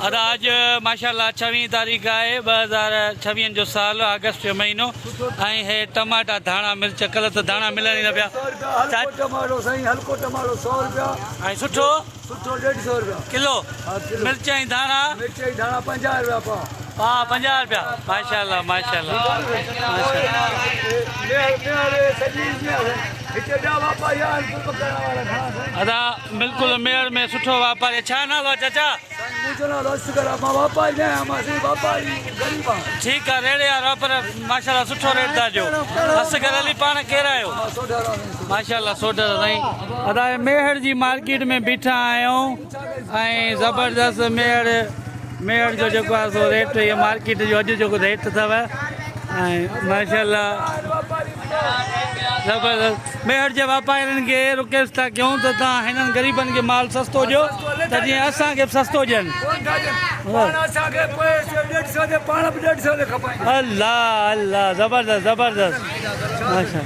अदा अॼु माशाल्लाह 26 तारीख़ आहे 2026 जो साल अगस्त जो महीनो ऐं हे टमाटा धाणा मिर्च कल्ह त धाणा मिलनि ई न पिया टमाटो साईं हल्को टमाटो 100 रुपया ऐं सुठो सुठो 150 रुपया किलो मिर्च ऐं धाणा मिर्च जी धाणा 50 रुपया पाव हा 50 रुपया माशाल्लाह माशाल्लाह अदा बिल्कुलु मेयर में सुठो वापारी छा नालो आहे चाचा ठीकु आहे रेड़े वारो पर माशाल्लाह सुठो रेट था ॾियो असगर अली पाण केरु आहियो माशाल्लाह सोडर साईं अदा मेहर जी मार्केट में बीठा आहियूं ऐं ज़बरदस्त मेहर जो जेको आहे सो रेट इहो मार्केट जो अॼु जेको रेट अथव ऐं माशाल्लाह ज़बरदस्त मेहर जे वापारियुनि खे रिक्वेस्ट था कयूं त तव्हां हिननि ग़रीबनि खे माल सस्तो ॾियो त जीअं असांखे बि सस्तो ॾियनि अल्लाह अल्लाह ज़बरदस्त ज़बरदस्त माशा